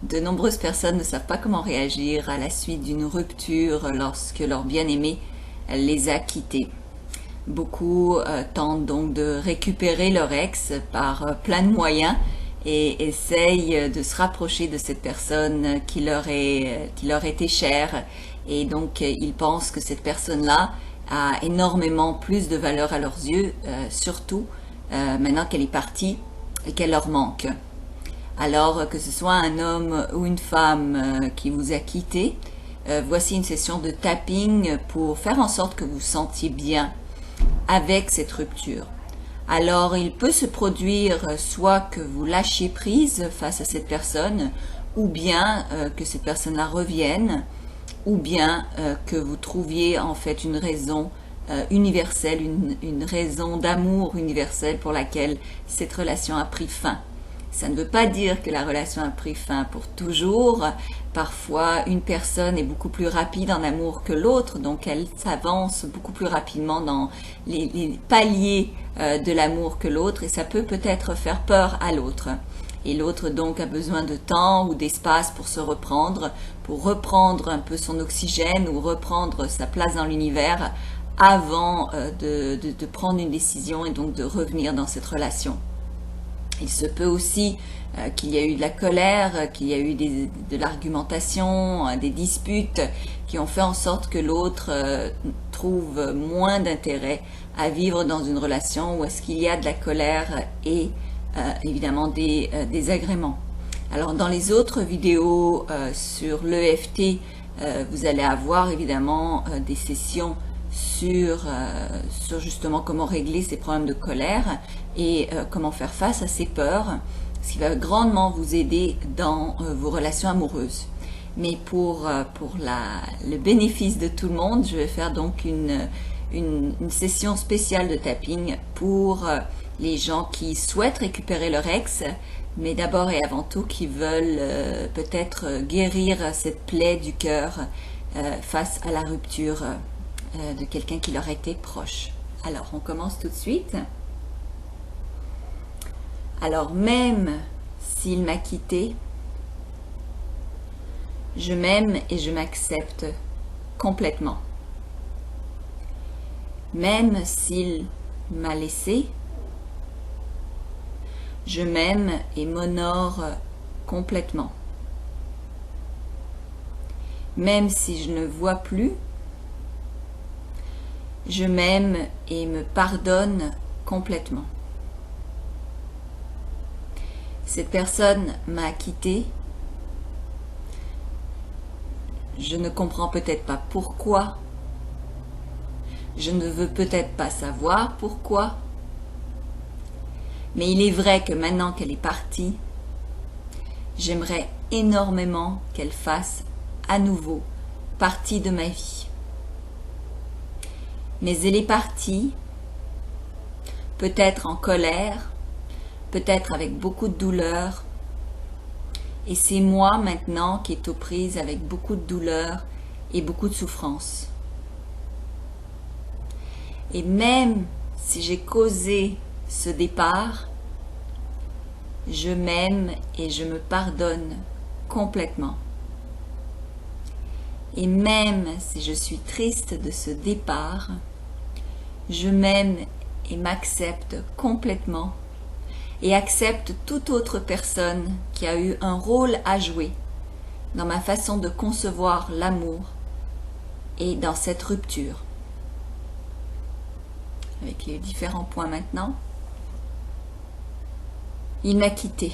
De nombreuses personnes ne savent pas comment réagir à la suite d'une rupture lorsque leur bien-aimé les a quittés. Beaucoup tentent donc de récupérer leur ex par plein de moyens et essayent de se rapprocher de cette personne qui leur était chère. Et donc ils pensent que cette personne-là a énormément plus de valeur à leurs yeux, surtout maintenant qu'elle est partie et qu'elle leur manque. Alors que ce soit un homme ou une femme qui vous a quitté, voici une session de tapping pour faire en sorte que vous vous sentiez bien avec cette rupture. Alors il peut se produire soit que vous lâchiez prise face à cette personne, ou bien que cette personne-là revienne, ou bien que vous trouviez en fait une raison universelle, une raison d'amour universelle pour laquelle cette relation a pris fin. Ça ne veut pas dire que la relation a pris fin pour toujours. Parfois, une personne est beaucoup plus rapide en amour que l'autre, donc elle s'avance beaucoup plus rapidement dans les paliers de l'amour que l'autre, et ça peut peut-être faire peur à l'autre. Et l'autre donc a besoin de temps ou d'espace pour se reprendre, pour reprendre un peu son oxygène ou reprendre sa place dans l'univers avant de prendre une décision et donc de revenir dans cette relation. Il se peut aussi qu'il y ait eu de la colère, qu'il y a eu de l'argumentation, des disputes qui ont fait en sorte que l'autre trouve moins d'intérêt à vivre dans une relation où est-ce qu'il y a de la colère et évidemment des désagréments. Alors dans les autres vidéos sur l'EFT, vous allez avoir évidemment des sessions sur justement comment régler ces problèmes de colère et comment faire face à ces peurs, ce qui va grandement vous aider dans vos relations amoureuses. Mais pour le bénéfice de tout le monde, je vais faire donc une session spéciale de tapping pour les gens qui souhaitent récupérer leur ex, mais d'abord et avant tout qui veulent peut-être guérir cette plaie du cœur face à la rupture de quelqu'un qui leur était proche. Alors, on commence tout de suite. Alors, même s'il m'a quitté, je m'aime et je m'accepte complètement. Même s'il m'a laissé, je m'aime et m'honore complètement. Même si je ne vois plus, je m'aime et me pardonne complètement. Cette personne m'a quitté. Je ne comprends peut-être pas pourquoi. Je ne veux peut-être pas savoir pourquoi. Mais il est vrai que maintenant qu'elle est partie, j'aimerais énormément qu'elle fasse à nouveau partie de ma vie. Mais elle est partie, peut-être en colère, peut-être avec beaucoup de douleur. Et c'est moi maintenant qui est aux prises avec beaucoup de douleur et beaucoup de souffrance. Et même si j'ai causé ce départ, je m'aime et je me pardonne complètement. Et même si je suis triste de ce départ, je m'aime et m'accepte complètement et accepte toute autre personne qui a eu un rôle à jouer dans ma façon de concevoir l'amour et dans cette rupture. Avec les différents points maintenant. Il m'a quitté.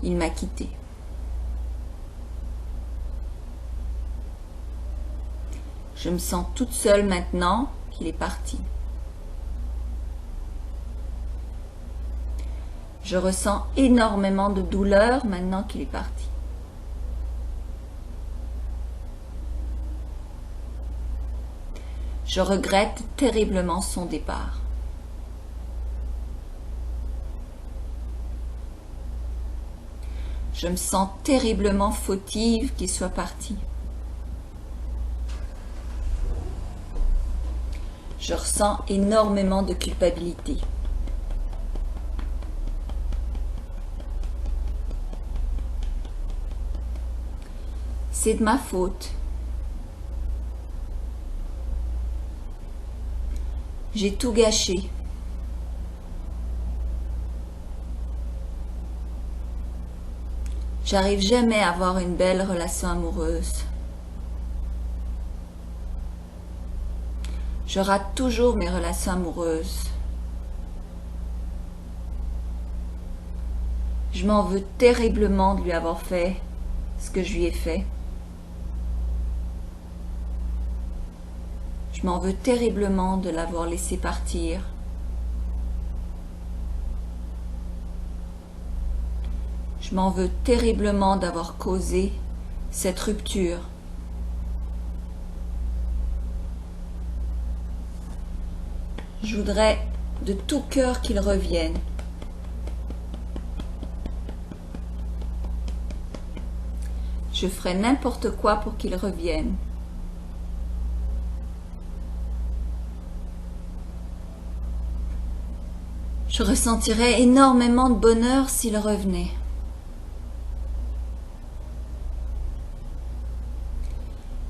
Il m'a quitté. Je me sens toute seule maintenant qu'il est parti. Je ressens énormément de douleur maintenant qu'il est parti. Je regrette terriblement son départ. Je me sens terriblement fautive qu'il soit parti. Je ressens énormément de culpabilité. C'est de ma faute. J'ai tout gâché. J'arrive jamais à avoir une belle relation amoureuse. Je rate toujours mes relations amoureuses. Je m'en veux terriblement de lui avoir fait ce que je lui ai fait. Je m'en veux terriblement de l'avoir laissé partir. Je m'en veux terriblement d'avoir causé cette rupture. Je voudrais de tout cœur qu'il revienne. Je ferai n'importe quoi pour qu'il revienne. Je ressentirais énormément de bonheur s'il revenait.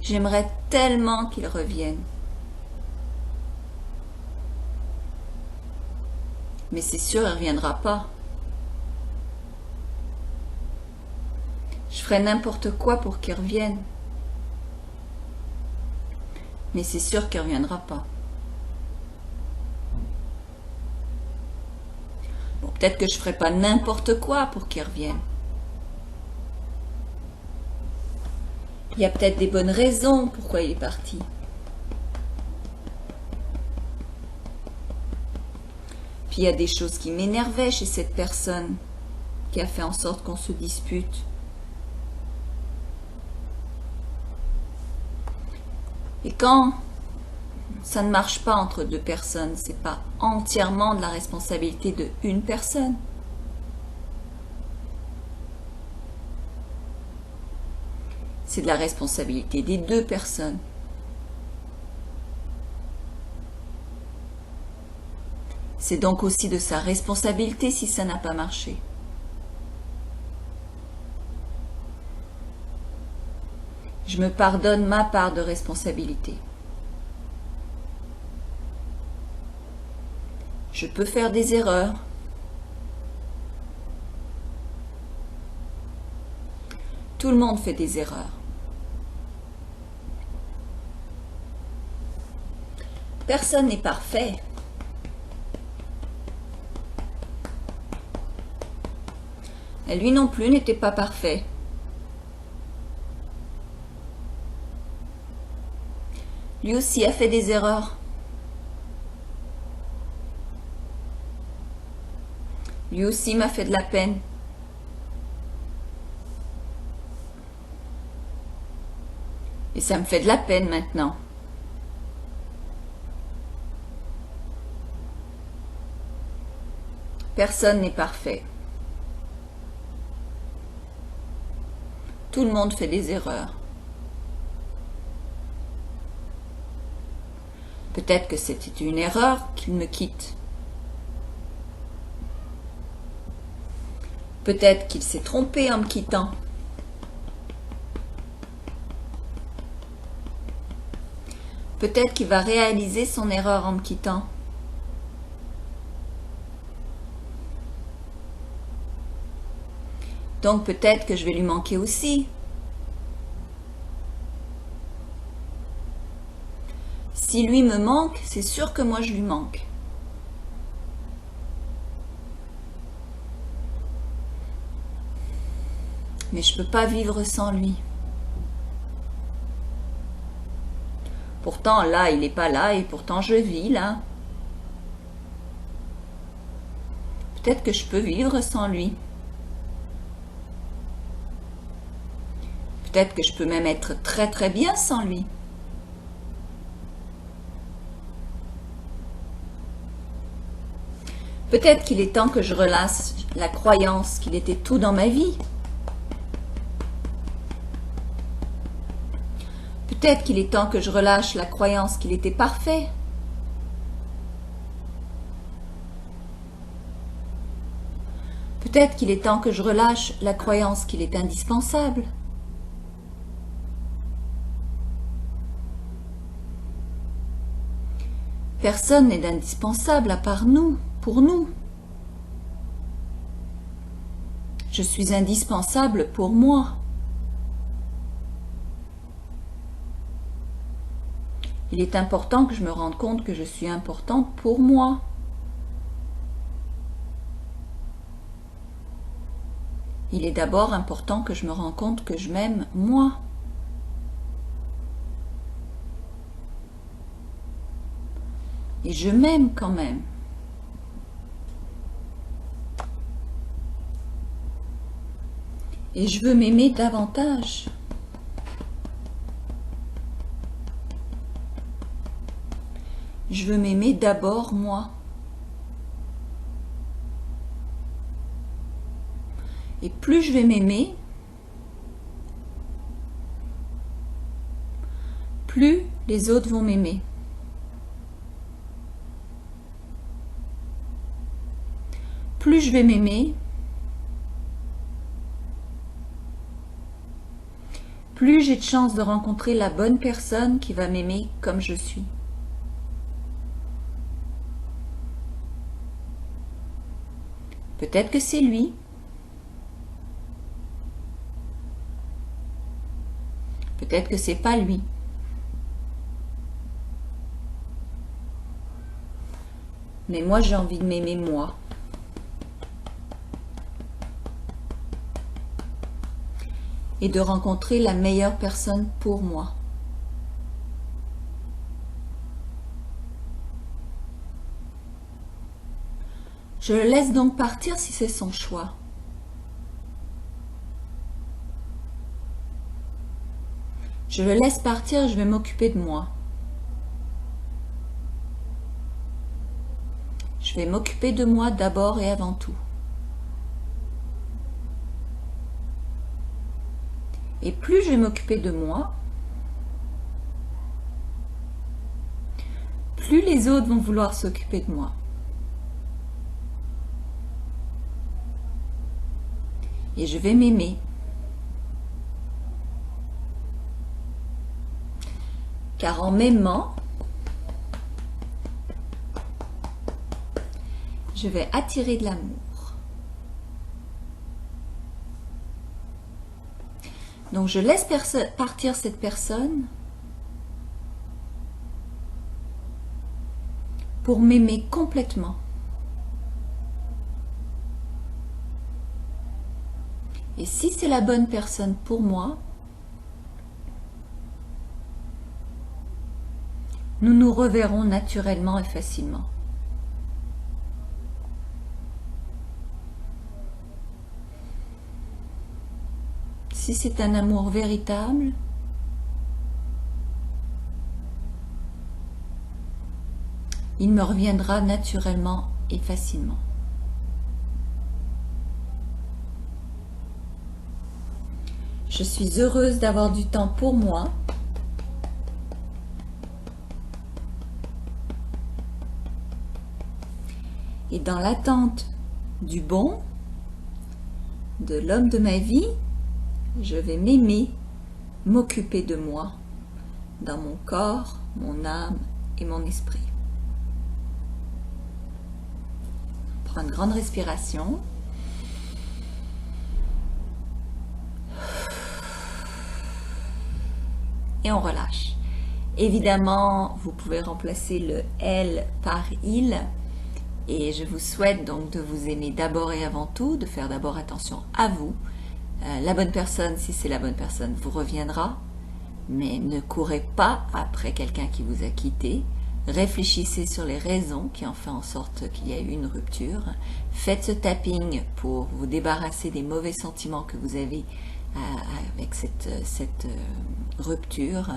J'aimerais tellement qu'il revienne. Mais c'est sûr, il ne reviendra pas. Je ferai n'importe quoi pour qu'il revienne. Mais c'est sûr qu'il ne reviendra pas. Bon, peut-être que je ne ferai pas n'importe quoi pour qu'il revienne. Il y a peut-être des bonnes raisons pourquoi il est parti. Puis il y a des choses qui m'énervaient chez cette personne qui a fait en sorte qu'on se dispute. Et quand ça ne marche pas entre deux personnes, c'est pas entièrement de la responsabilité de une personne. C'est de la responsabilité des deux personnes. C'est donc aussi de sa responsabilité si ça n'a pas marché. Je me pardonne ma part de responsabilité. Je peux faire des erreurs. Tout le monde fait des erreurs. Personne n'est parfait. Et lui non plus n'était pas parfait. Lui aussi a fait des erreurs. Lui aussi m'a fait de la peine. Et ça me fait de la peine maintenant. Personne n'est parfait. Tout le monde fait des erreurs. Peut-être que c'était une erreur qu'il me quitte. Peut-être qu'il s'est trompé en me quittant. Peut-être qu'il va réaliser son erreur en me quittant. Donc peut-être que je vais lui manquer aussi. Si lui me manque, c'est sûr que moi je lui manque. Mais je ne peux pas vivre sans lui. Pourtant là, il n'est pas là et pourtant je vis là. Peut-être que je peux vivre sans lui. Peut-être que je peux même être très très bien sans lui. Peut-être qu'il est temps que je relâche la croyance qu'il était tout dans ma vie. Peut-être qu'il est temps que je relâche la croyance qu'il était parfait. Peut-être qu'il est temps que je relâche la croyance qu'il est indispensable. Personne n'est indispensable à part nous, pour nous. Je suis indispensable pour moi. Il est important que je me rende compte que je suis importante pour moi. Il est d'abord important que je me rende compte que je m'aime moi. Et je m'aime quand même. Et je veux m'aimer davantage. Je veux m'aimer d'abord moi. Et plus je vais m'aimer, plus les autres vont m'aimer. Plus je vais m'aimer, plus j'ai de chances de rencontrer la bonne personne qui va m'aimer comme je suis. Peut-être que c'est lui. Peut-être que c'est pas lui. Mais moi, j'ai envie de m'aimer moi. Et de rencontrer la meilleure personne pour moi. Je le laisse donc partir si c'est son choix. Je le laisse partir, je vais m'occuper de moi. Je vais m'occuper de moi d'abord et avant tout. Et plus je vais m'occuper de moi, plus les autres vont vouloir s'occuper de moi. Et je vais m'aimer. Car en m'aimant, je vais attirer de l'amour. Donc je laisse partir cette personne pour m'aimer complètement. Et si c'est la bonne personne pour moi, nous nous reverrons naturellement et facilement. Si c'est un amour véritable, il me reviendra naturellement et facilement. Je suis heureuse d'avoir du temps pour moi. Et dans l'attente du bon, de l'homme de ma vie, je vais m'aimer, m'occuper de moi, dans mon corps, mon âme et mon esprit. Prends une grande respiration. Et on relâche. Évidemment, vous pouvez remplacer le « elle » par « il ». Et je vous souhaite donc de vous aimer d'abord et avant tout, de faire d'abord attention à vous. La bonne personne, si c'est la bonne personne, vous reviendra. Mais ne courez pas après quelqu'un qui vous a quitté. Réfléchissez sur les raisons qui ont fait en sorte qu'il y a eu une rupture. Faites ce tapping pour vous débarrasser des mauvais sentiments que vous avez avec cette rupture.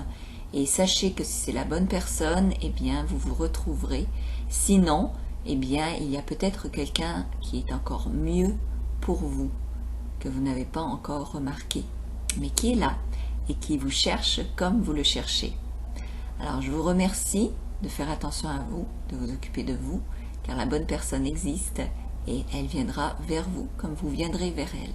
Et sachez que si c'est la bonne personne, eh bien, vous vous retrouverez. Sinon, eh bien, il y a peut-être quelqu'un qui est encore mieux pour vous, que vous n'avez pas encore remarqué, mais qui est là et qui vous cherche comme vous le cherchez. Alors, je vous remercie de faire attention à vous, de vous occuper de vous, car la bonne personne existe et elle viendra vers vous comme vous viendrez vers elle.